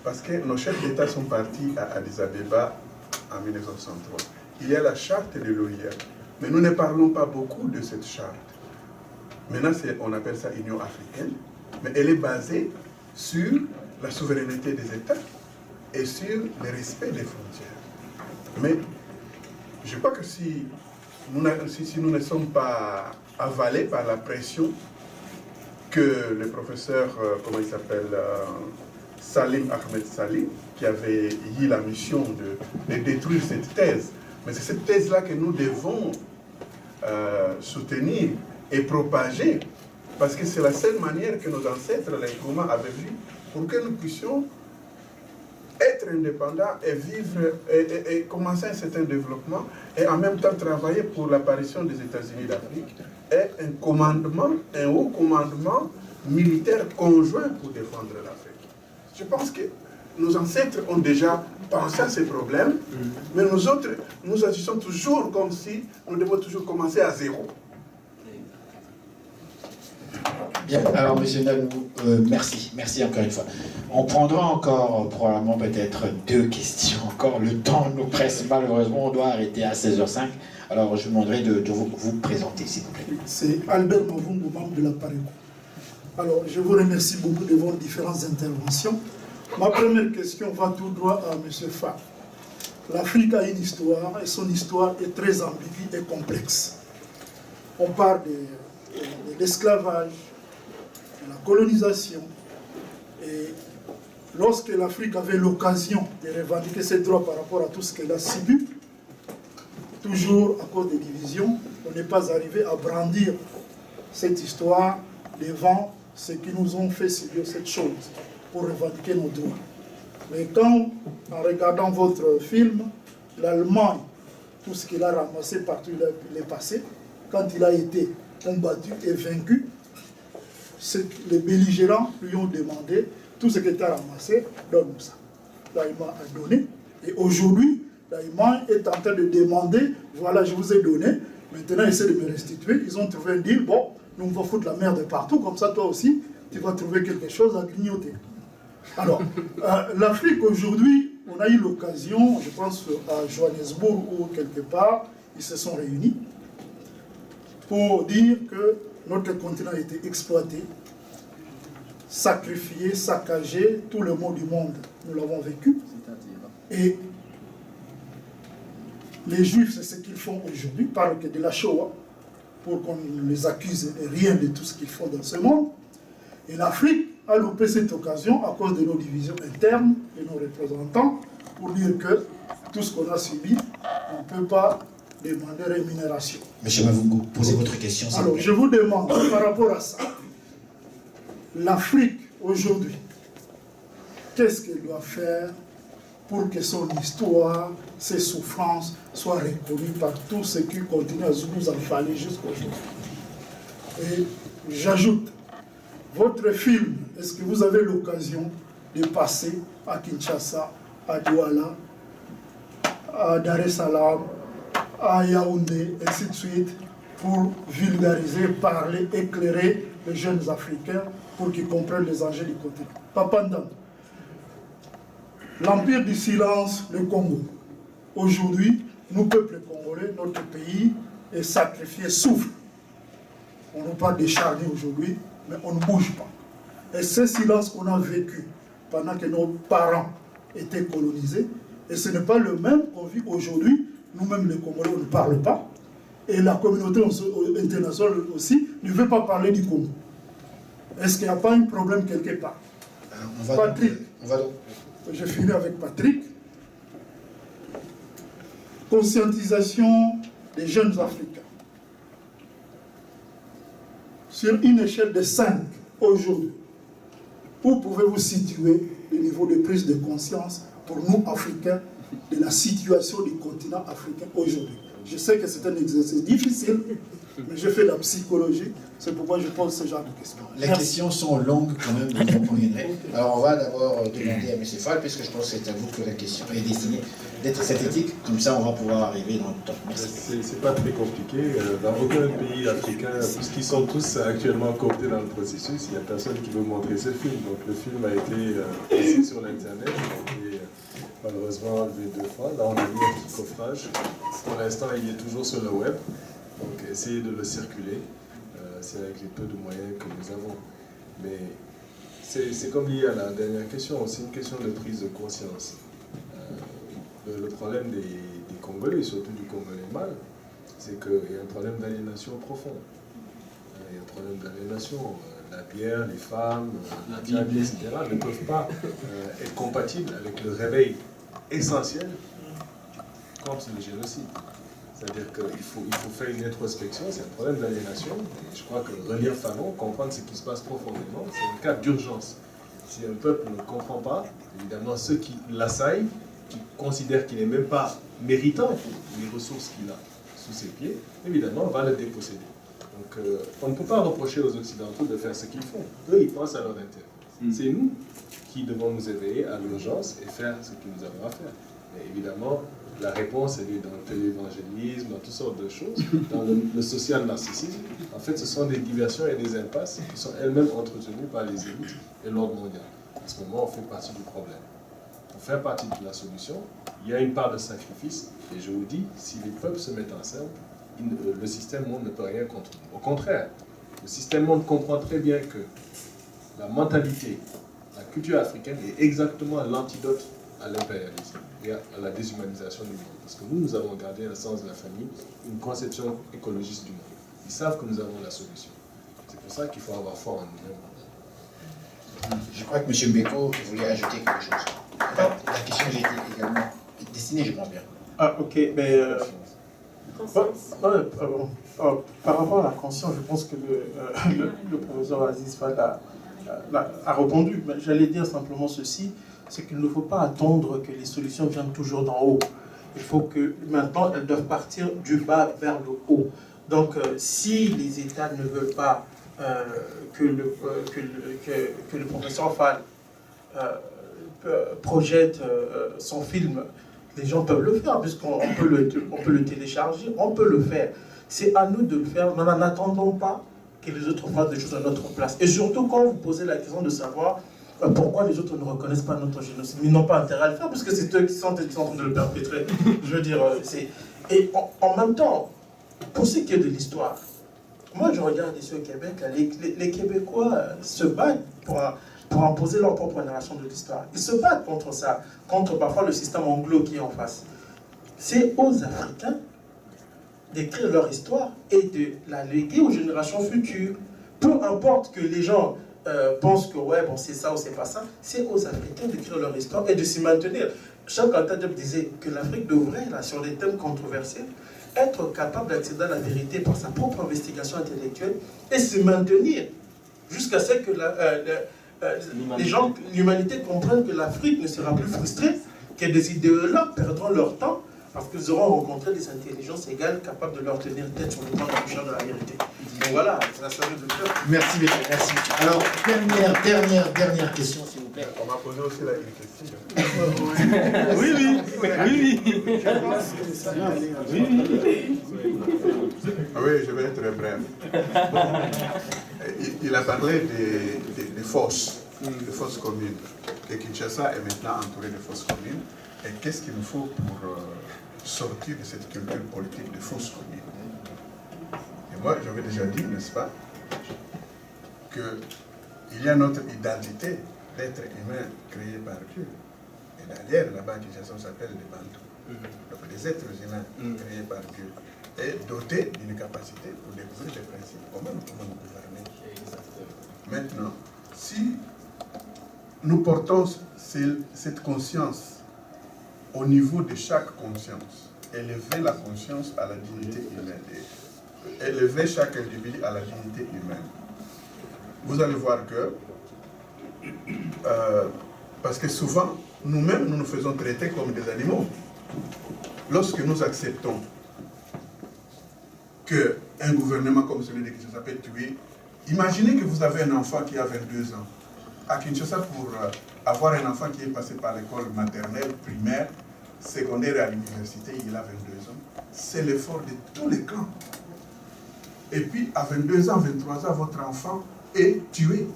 Parce que nos chefs d'État sont partis à Addis Abeba en 1963. Il y a la charte de l'OIA. Mais nous ne parlons pas beaucoup de cette charte. Maintenant, on appelle ça Union africaine. Mais elle est basée sur la souveraineté des États et sur le respect des frontières. Mais je crois que si nous ne sommes pas avalés par la pression que le professeur, comment il s'appelle, Salim Ahmed Salim, qui avait eu la mission de détruire cette thèse, mais c'est cette thèse-là que nous devons soutenir et propager, parce que c'est la seule manière que nos ancêtres, les Nkrumah, avaient vu pour que nous puissions être indépendants et vivre et commencer un certain développement et en même temps travailler pour l'apparition des États-Unis d'Afrique et un haut commandement militaire conjoint pour défendre l'Afrique. Je pense que nos ancêtres ont déjà pensé à ces problèmes, mais nous autres, nous agissons toujours comme si nous devons toujours commencer à zéro. Bien, alors monsieur Nalou, merci encore une fois. On prendra encore probablement peut-être 2 questions encore. Le temps nous presse malheureusement, on doit arrêter à 16h05. Alors je vous demanderai de vous présenter s'il vous plaît. C'est Albert Mavungu, membre de la Pareco. Alors je vous remercie beaucoup de vos différentes interventions. Ma première question va tout droit à M. Fall. L'Afrique a une histoire et son histoire est très ambiguë et complexe. On parle de l'esclavage, de la colonisation. Et lorsque l'Afrique avait l'occasion de revendiquer ses droits par rapport à tout ce qu'elle a subi, toujours à cause des divisions, on n'est pas arrivé à brandir cette histoire devant ceux qui nous ont fait subir cette chose pour revendiquer nos droits. Mais quand, en regardant votre film, l'Allemagne, tout ce qu'il a ramassé partout où il est passé, quand il a été combattu et vaincu, les belligérants lui ont demandé tout ce qu'il a ramassé, donne-nous ça. L'Allemagne a donné. Et aujourd'hui, l'Allemagne est en train de demander, voilà, je vous ai donné, maintenant essaie de me restituer. Ils ont trouvé un deal, bon, nous on va foutre la merde partout, comme ça toi aussi, tu vas trouver quelque chose à grignoter. Alors, l'Afrique aujourd'hui, on a eu l'occasion, je pense à Johannesburg ou quelque part, ils se sont réunis pour dire que notre continent a été exploité, sacrifié, saccagé, tout le mot du monde, nous l'avons vécu. Et les Juifs, c'est ce qu'ils font aujourd'hui, parlent que de la Shoah, pour qu'on les accuse de rien de tout ce qu'ils font dans ce monde. Et l'Afrique a loupé cette occasion à cause de nos divisions internes, de nos représentants, pour dire que tout ce qu'on a subi, on ne peut pas demander rémunération. Monsieur Mavungu, posez votre question. Alors, je vous demande, par rapport à ça, l'Afrique, aujourd'hui, qu'est-ce qu'elle doit faire pour que son histoire, ses souffrances, soient reconnues par tous ceux qui continuent à nous enfaler jusqu'aujourd'hui? Et j'ajoute, votre film, est-ce que vous avez l'occasion de passer à Kinshasa, à Douala, à Dar es Salaam, à Yaoundé, ainsi de suite, pour vulgariser, parler, éclairer les jeunes Africains pour qu'ils comprennent les enjeux du continent? Papanda, l'empire du silence, le Congo. Aujourd'hui, nous, peuple congolais, notre pays est sacrifié, souffre. On nous parle des charniers aujourd'hui, mais on ne bouge pas. Et ce silence qu'on a vécu pendant que nos parents étaient colonisés, et ce n'est pas le même qu'on vit aujourd'hui. Nous-mêmes, les Congolais, on ne parle pas. Et la communauté internationale aussi ne veut pas parler du Congo. Est-ce qu'il n'y a pas un problème quelque part? Patrick, je finis avec Patrick. Conscientisation des jeunes Africains. Sur une échelle de 5 aujourd'hui, où pouvez-vous situer le niveau de prise de conscience pour nous, Africains, de la situation du continent africain aujourd'hui? Je sais que c'est un exercice difficile, mais je fais la psychologie, c'est pourquoi je pose ce genre de questions. Les questions sont longues quand même, vous en conviendrez. Alors on va d'abord demander à M. Fall, puisque je pense que c'est à vous que la question est destinée, d'être synthétique, comme ça on va pouvoir arriver dans le temps. Merci. C'est pas très compliqué. Dans aucun pays africain, puisqu'ils sont tous actuellement cooptés dans le processus, il n'y a personne qui veut montrer ce film. Donc le film a été passé sur l'Internet, et malheureusement enlevé 2 fois. Là on a mis un petit coffrage. Pour l'instant il est toujours sur le web. Donc essayez de le circuler. C'est avec les peu de moyens que nous avons. Mais c'est comme lié à la dernière question, c'est une question de prise de conscience. Le problème des Congolais, surtout du Congolais mâle, c'est qu'il y a un problème d'aliénation profond. Il y a un problème d'aliénation. La bière, les femmes, la Bible, etc. ne peuvent pas être compatibles avec le réveil essentiel contre le génocide. C'est-à-dire qu'il faut faire une introspection, c'est un problème d'aliénation. Je crois que relire Fanon, comprendre ce qui se passe profondément, c'est un cas d'urgence. Si un peuple ne comprend pas, évidemment ceux qui l'assaillent, qui considèrent qu'il n'est même pas méritant pour les ressources qu'il a sous ses pieds, évidemment, va le déposséder. Donc on ne peut pas reprocher aux Occidentaux de faire ce qu'ils font. Eux, ils pensent à leur intérêt. C'est nous qui devons nous éveiller à l'urgence et faire ce que nous avons à faire. Mais évidemment, la réponse, elle est dans le télévangélisme, dans toutes sortes de choses, dans le social narcissisme. En fait, ce sont des diversions et des impasses qui sont elles-mêmes entretenues par les élites et l'ordre mondial. En ce moment, on fait partie du problème. Pour faire partie de la solution, il y a une part de sacrifice, et je vous dis, si les peuples se mettent ensemble, le système monde ne peut rien contre nous. Au contraire, le système monde comprend très bien que la mentalité, la culture africaine est exactement l'antidote à l'impérialisme et à la déshumanisation du monde. Parce que nous avons gardé un sens de la famille, une conception écologiste du monde. Ils savent que nous avons la solution. C'est pour ça qu'il faut avoir foi en nous-mêmes. Je crois que M. Mbeko voulait ajouter quelque chose. La question était également destinée, je pense bien. Ah, ok. Mais, par rapport à la conscience, je pense que le professeur Aziz Fall a répondu. Mais j'allais dire simplement ceci, c'est qu'il ne faut pas attendre que les solutions viennent toujours d'en haut. Il faut que maintenant, elles doivent partir du bas vers le haut. Donc, si les États ne veulent pas que le professeur Fall projette son film, les gens peuvent le faire, puisqu'on peut le télécharger, on peut le faire. C'est à nous de le faire, mais en n'attendant pas que les autres fassent des choses à notre place. Et surtout quand vous posez la question de savoir pourquoi les autres ne reconnaissent pas notre génocide, ils n'ont pas intérêt à le faire, parce que c'est eux qui sont en train de le perpétrer. Je veux dire, et en même temps, pour ce qui est de l'histoire, moi je regarde ici au Québec, les Québécois se battent pour imposer leur propre narration de l'histoire. Ils se battent contre ça, contre parfois le système anglo qui est en face. C'est aux Africains d'écrire leur histoire et de la léguer aux générations futures. Peu importe que les gens pensent que ouais, bon, c'est ça ou c'est pas ça, c'est aux Africains d'écrire leur histoire et de s'y maintenir. Cheikh Anta Diop disait que l'Afrique devrait, là, sur des thèmes controversés, être capable d'accéder à la vérité par sa propre investigation intellectuelle et se maintenir jusqu'à ce que l'humanité comprenne que l'Afrique ne sera plus frustrée, que des idéologues perdront leur temps parce qu'ils auront rencontré des intelligences égales capables de leur tenir tête sur le plan de la vérité. Donc voilà, ça s'agit de le faire. Merci, monsieur. Merci. Alors, dernière question, s'il vous plaît. On m'a posé aussi la question. Oui, je vais être bref. Il a parlé des fosses, des fosses communes. Et Kinshasa est maintenant entouré de fosses communes. Et qu'est-ce qu'il nous faut pour sortir de cette culture politique de fosses communes? Et moi, j'avais déjà dit, n'est-ce pas, qu'il y a notre identité d'être humain créé par Dieu. Et d'ailleurs, là-bas, Kinshasa s'appelle les Bantous. Donc, des êtres humains créés par Dieu et dotés d'une capacité pour découvrir des principes communs comment nous gouverner. Maintenant, si nous portons cette conscience au niveau de chaque conscience, élever la conscience à la dignité humaine, et élever chaque individu à la dignité humaine. Vous allez voir que, parce que souvent, nous-mêmes, nous nous faisons traiter comme des animaux. Lorsque nous acceptons qu'un gouvernement comme celui de Kinshasa peut tuer, imaginez que vous avez un enfant qui a 22 ans. À Kinshasa, pour avoir un enfant qui est passé par l'école maternelle, primaire, secondaire et à l'université, il a 22 ans. C'est l'effort de tous les camps. Et puis, à 22 ans, 23 ans, votre enfant est tué.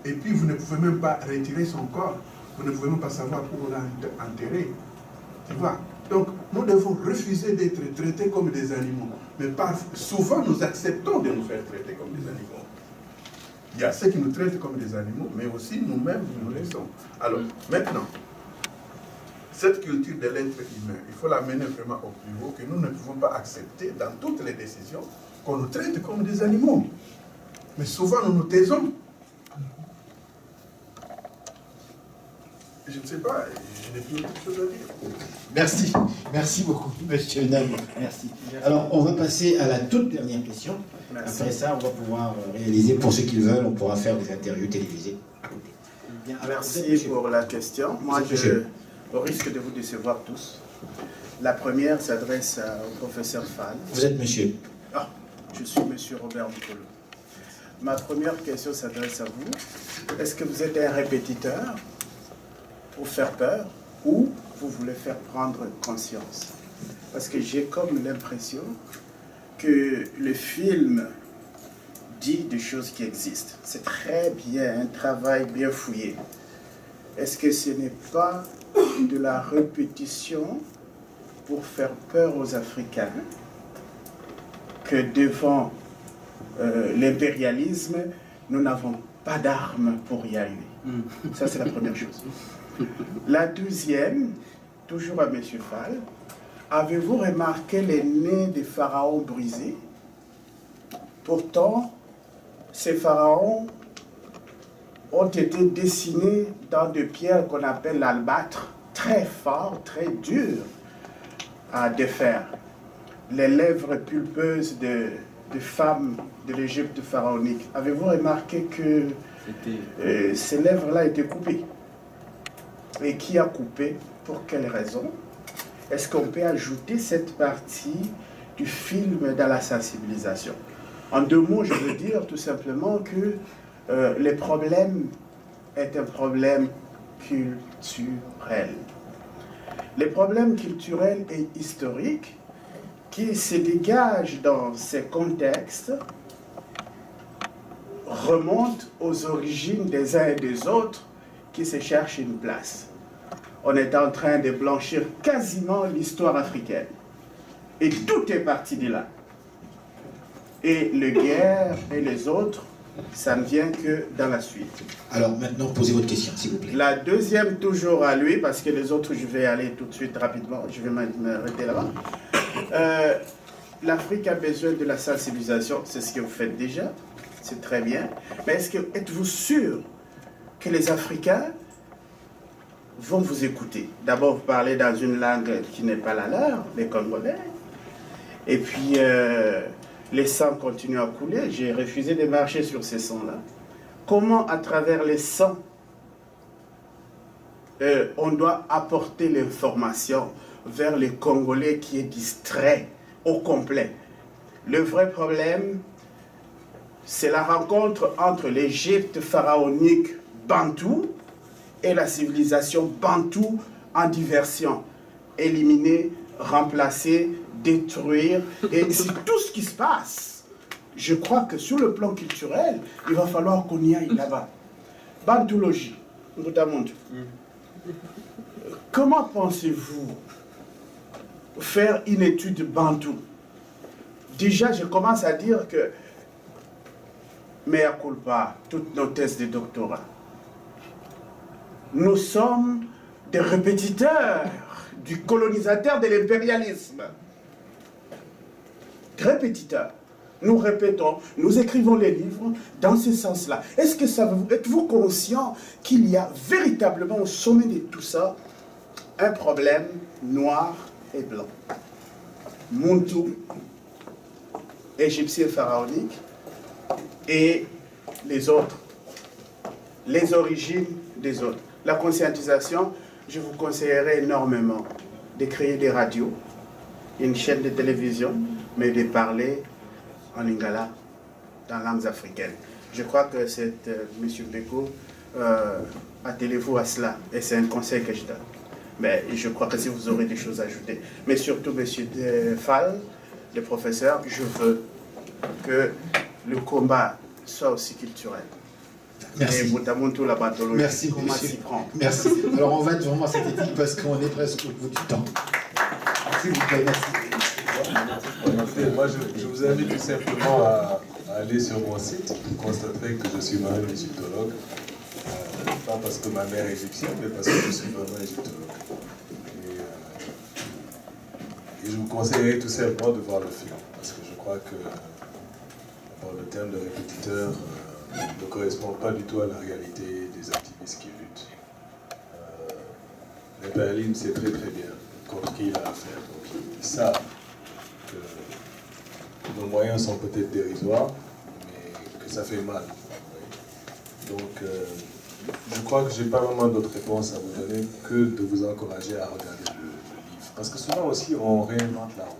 Et puis, vous ne pouvez même pas retirer son corps. Vous ne pouvez même pas savoir où on l'a enterré. Tu vois? Donc, nous devons refuser d'être traités comme des animaux. Mais souvent, nous acceptons de nous faire traiter comme des animaux. Il y a ceux qui nous traitent comme des animaux, mais aussi nous-mêmes, nous le sommes. Alors, maintenant, cette culture de l'être humain, il faut la mener vraiment au plus haut, que nous ne pouvons pas accepter dans toutes les décisions qu'on nous traite comme des animaux. Mais souvent, nous nous taisons. Je ne sais pas, je n'ai plus autre chose à dire. Merci, merci beaucoup, monsieur Nami. Merci. Alors, on va passer à la toute dernière question. Merci. Après ça, on va pouvoir réaliser, pour ceux qui le veulent, on pourra faire des interviews télévisées à côté. Bien, alors, merci pour la question. Moi, au risque de vous décevoir tous, la première s'adresse au professeur Fall. Vous êtes monsieur? Ah, je suis monsieur Robert Boucolo. Ma première question s'adresse à vous. Est-ce que vous êtes un répétiteur pour faire peur ou vous voulez faire prendre conscience? Parce que j'ai comme l'impression que le film dit des choses qui existent. C'est très bien, un travail bien fouillé. Est-ce que ce n'est pas de la répétition pour faire peur aux Africains que devant l'impérialisme, nous n'avons pas d'armes pour y arriver? Ça, c'est la première chose. La deuxième, toujours à M. Fall, avez-vous remarqué les nez des pharaons brisés? Pourtant, ces pharaons ont été dessinés dans des pierres qu'on appelle l'albâtre, très fort, très dur à défaire. Les lèvres pulpeuses de femmes de l'Égypte pharaonique. Avez-vous remarqué que ces lèvres-là étaient coupées? Et qui a coupé? Pour quelle raison? Est-ce qu'on peut ajouter cette partie du film dans la sensibilisation? En deux mots, je veux dire tout simplement que le problème est un problème culturel. Le problème culturel et historique qui se dégage dans ces contextes remonte aux origines des uns et des autres qui se cherchent une place. On est en train de blanchir quasiment l'histoire africaine. Et tout est parti de là. Et les guerres et les autres, ça ne vient que dans la suite. Alors maintenant, posez votre question, s'il vous plaît. La deuxième, toujours à lui, parce que les autres, je vais aller tout de suite rapidement, je vais m'arrêter là-bas. L'Afrique a besoin de la sensibilisation, c'est ce que vous faites déjà, c'est très bien. Mais êtes-vous sûr que les Africains vont vous écouter? D'abord, vous parlez dans une langue qui n'est pas la leur, les Congolais. Et puis, les sangs continuent à couler. J'ai refusé de marcher sur ces sangs-là. Comment, à travers les sangs, on doit apporter l'information vers les Congolais qui est distrait au complet? Le vrai problème, c'est la rencontre entre l'Égypte pharaonique bantou et la civilisation bantou en diversion. Éliminer, remplacer, détruire, et c'est tout ce qui se passe. Je crois que sur le plan culturel, il va falloir qu'on y aille là-bas. Bantoologie, comment pensez-vous faire une étude bantou? Déjà, je commence à dire que mea culpa, toutes nos thèses de doctorat, nous sommes des répétiteurs du colonisateur de l'impérialisme. Répétiteurs. Nous répétons, nous écrivons les livres dans ce sens-là. Êtes-vous conscient qu'il y a véritablement au sommet de tout ça un problème noir et blanc? Muntu, égyptien pharaonique, et les autres, les origines des autres. La conscientisation, je vous conseillerais énormément de créer des radios, une chaîne de télévision, mais de parler en lingala, dans langues africaines. Je crois que c'est M. Beko, attelez-vous à cela, et c'est un conseil que je donne. Mais je crois que si vous aurez des choses à ajouter. Mais surtout, M. Fall, le professeur, je veux que le combat soit aussi culturel. Merci. Et notamment tout la pathologie. Merci, comment monsieur. s'y prendre. Merci. Alors on va être vraiment synthétique parce qu'on est presque au bout du temps. S'il vous plaît, merci. Moi, je vous invite tout simplement à aller sur mon site. Vous constaterez que je suis moi-même égyptologue. Pas parce que ma mère est égyptienne, mais parce que je suis vraiment égyptologue. Et je vous conseillerais tout simplement de voir le film. Parce que je crois que le terme de répétiteur ne correspond pas du tout à la réalité des activistes qui luttent. L'impérialisme sait très très bien contre qui il a affaire. Donc ils savent que nos moyens sont peut-être dérisoires, mais que ça fait mal. Donc je crois que je n'ai pas vraiment d'autres réponses à vous donner que de vous encourager à regarder le livre. Parce que souvent aussi on réinvente la roue.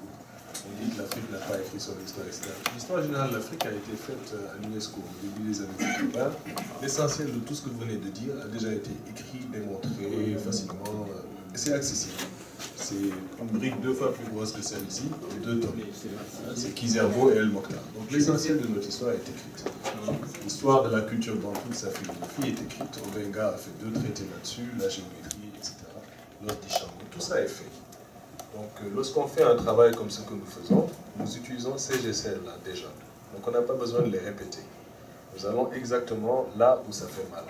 On dit que l'Afrique n'a pas écrit son histoire, etc. L'histoire générale de l'Afrique a été faite à l'UNESCO au début des années 80. L'essentiel de tout ce que vous venez de dire a déjà été écrit, démontré facilement, et c'est accessible. C'est une brique 2 fois plus grosse que celle-ci, et 2 tomes. C'est Kizerbo et El Mokhtar. Donc l'essentiel de notre histoire est écrite. L'histoire de la culture bantoue, de sa philosophie est écrite. Obenga a fait 2 traités là-dessus, la géométrie, etc. L'autre Dishango, tout ça est fait. Donc lorsqu'on fait un travail comme ce que nous faisons, nous utilisons ces gestes-là déjà. Donc on n'a pas besoin de les répéter. Nous allons exactement là où ça fait mal.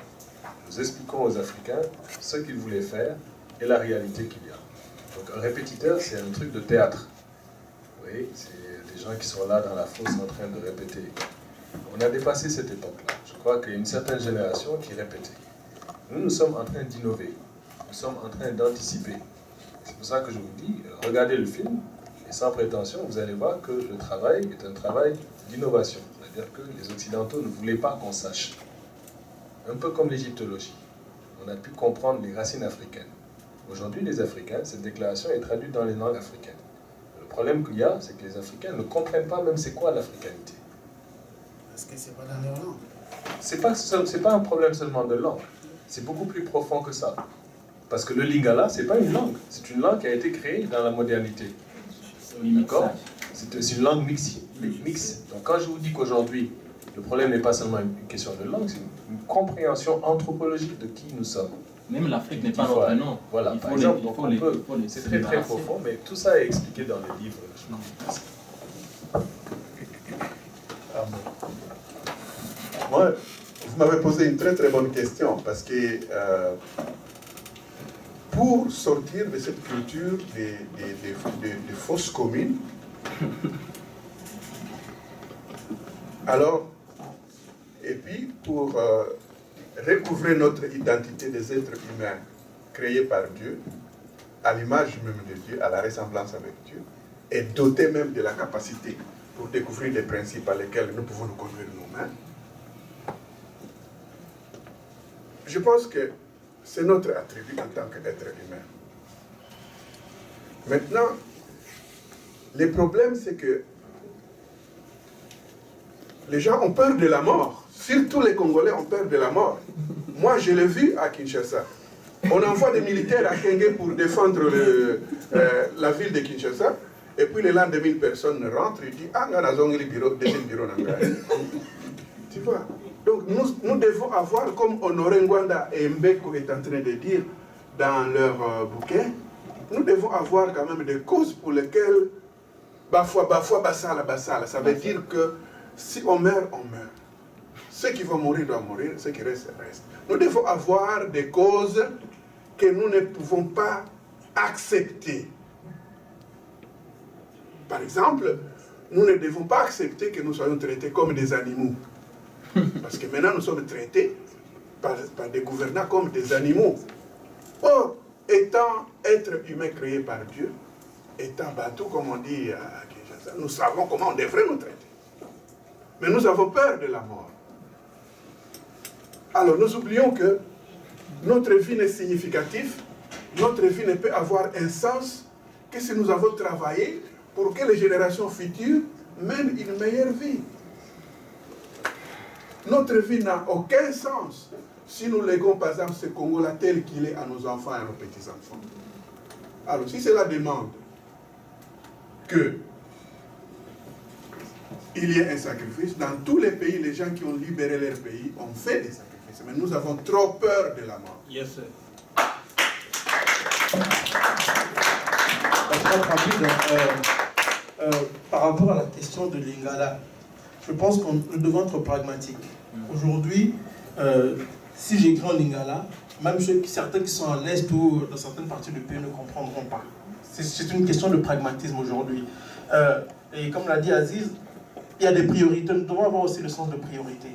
Nous expliquons aux Africains ce qu'ils voulaient faire et la réalité qu'il y a. Donc un répétiteur, c'est un truc de théâtre. Vous voyez, c'est des gens qui sont là dans la fosse en train de répéter. On a dépassé cette époque-là. Je crois qu'il y a une certaine génération qui répétait. Nous sommes en train d'innover. Nous sommes en train d'anticiper. C'est pour ça que je vous dis, regardez le film, et sans prétention, vous allez voir que le travail est un travail d'innovation. C'est-à-dire que les Occidentaux ne voulaient pas qu'on sache. Un peu comme l'égyptologie. On a pu comprendre les racines africaines. Aujourd'hui, les Africains, cette déclaration est traduite dans les langues africaines. Le problème qu'il y a, c'est que les Africains ne comprennent pas même c'est quoi l'africanité. Parce que c'est pas dans leur langue. C'est pas un problème seulement de langue. C'est beaucoup plus profond que ça. Parce que le lingala, c'est pas une langue. C'est une langue qui a été créée dans la modernité. D'accord ? C'est une langue mixte. Donc quand je vous dis qu'aujourd'hui, le problème n'est pas seulement une question de langue, c'est une compréhension anthropologique de qui nous sommes. Même l'Afrique n'est pas notre nom. Voilà, par exemple, c'est très très profond, mais tout ça est expliqué dans le livre. Moi, vous m'avez posé une très très bonne question, parce que pour sortir de cette culture des fausses communes, alors, et puis pour recouvrir notre identité des êtres humains créés par Dieu, à l'image même de Dieu, à la ressemblance avec Dieu, et dotés même de la capacité pour découvrir les principes à lesquels nous pouvons nous conduire nous-mêmes, je pense que c'est notre attribut en tant qu'être humain. Maintenant, le problème, c'est que les gens ont peur de la mort. Surtout les Congolais ont peur de la mort. Moi, je l'ai vu à Kinshasa. On envoie des militaires à Kenge pour défendre la ville de Kinshasa. Et puis le lendemain, personne rentre et dit « Ah, on a un bureau, deuxième bureau. » Tu vois? Donc nous devons avoir, comme Honoré Ngwanda et Mbeko est en train de dire dans leur bouquin, nous devons avoir quand même des causes pour lesquelles Bafwa, Basala. Ça veut dire que si on meurt, on meurt. Ceux qui vont mourir doivent mourir, ceux qui restent, restent. Nous devons avoir des causes que nous ne pouvons pas accepter. Par exemple, nous ne devons pas accepter que nous soyons traités comme des animaux. Parce que maintenant nous sommes traités par des gouvernants comme des animaux. Or, étant être humain créé par Dieu, est un bateau, comme on dit à Kinshasa. Nous savons comment on devrait nous traiter. Mais nous avons peur de la mort. Alors nous oublions que notre vie n'est significative, notre vie ne peut avoir un sens que si nous avons travaillé pour que les générations futures mènent une meilleure vie. Notre vie n'a aucun sens si nous léguons par exemple ce Congo-là tel qu'il est à nos enfants et à nos petits-enfants. Alors si cela demande qu'il y ait un sacrifice, dans tous les pays, les gens qui ont libéré leur pays ont fait des sacrifices. Mais nous avons trop peur de la mort. Yes, sir. Par rapport à la question de Lingala, je pense que nous devons être pragmatiques. Aujourd'hui, si j'écris en Lingala, même certains qui sont à l'Est ou dans certaines parties du pays ne comprendront pas. C'est une question de pragmatisme aujourd'hui. Et comme l'a dit Aziz, il y a des priorités. Nous devons avoir aussi le sens de priorité.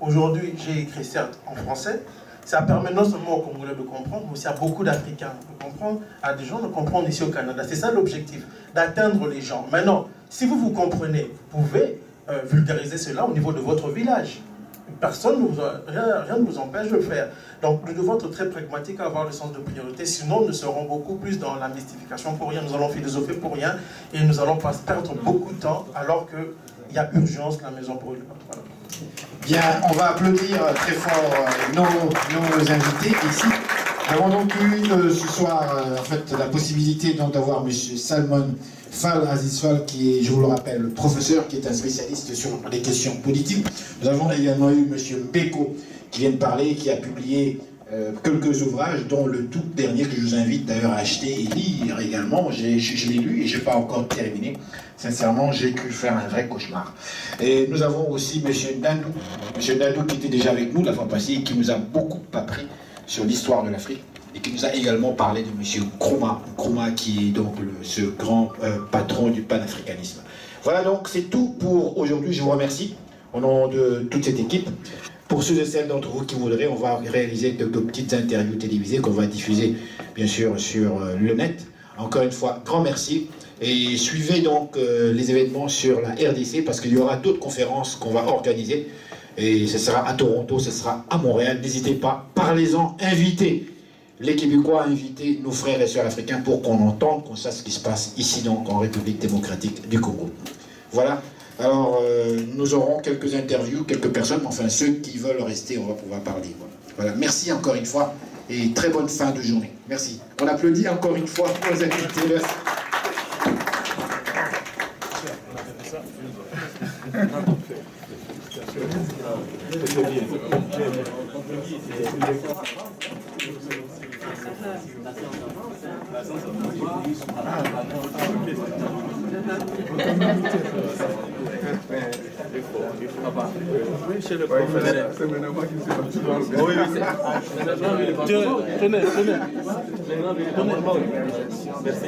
Aujourd'hui, j'ai écrit certes en français. Ça permet non seulement aux Congolais de comprendre, mais aussi à beaucoup d'Africains de comprendre, à des gens de comprendre ici au Canada. C'est ça l'objectif, d'atteindre les gens. Maintenant, si vous comprenez, vous pouvez vulgariser cela au niveau de votre village. Rien ne vous empêche de le faire. Donc nous devons être très pragmatiques à avoir le sens de priorité, sinon nous serons beaucoup plus dans la mystification pour rien, nous allons philosopher pour rien, et nous allons pas perdre beaucoup de temps alors qu'il y a urgence, la maison brûle. Voilà. Bien, on va applaudir très fort nos invités ici. Nous avons donc eu ce soir en fait, la possibilité d'avoir M. Salmon Fall, Aziz Fall, qui est, je vous le rappelle, le professeur, qui est un spécialiste sur les questions politiques. Nous avons également eu M. Mbeko, qui vient de parler, qui a publié quelques ouvrages, dont le tout dernier que je vous invite d'ailleurs à acheter et lire également. Je l'ai lu et je n'ai pas encore terminé. Sincèrement, j'ai cru faire un vrai cauchemar. Et nous avons aussi M. Ndandou. M. Ndandou qui était déjà avec nous la fois passée et qui nous a beaucoup appris sur l'histoire de l'Afrique et qui nous a également parlé de M. Nkrumah qui est donc ce grand patron du panafricanisme. Voilà donc, c'est tout pour aujourd'hui. Je vous remercie au nom de toute cette équipe. Pour ceux et celles d'entre vous qui voudraient, on va réaliser de petites interviews télévisées qu'on va diffuser, bien sûr, sur le net. Encore une fois, grand merci. Et suivez donc les événements sur la RDC, parce qu'il y aura d'autres conférences qu'on va organiser. Et ce sera à Toronto, ce sera à Montréal. N'hésitez pas, parlez-en, invitez les Québécois, invitez nos frères et sœurs africains pour qu'on entende, qu'on sache ce qui se passe ici donc en République démocratique du Congo. Voilà. Alors, nous aurons quelques interviews, quelques personnes, enfin ceux qui veulent rester, on va pouvoir parler. Voilà, merci encore une fois et très bonne fin de journée. Merci. On applaudit encore une fois nos invités. Merci. Monsieur le professeur. Tenez. Merci.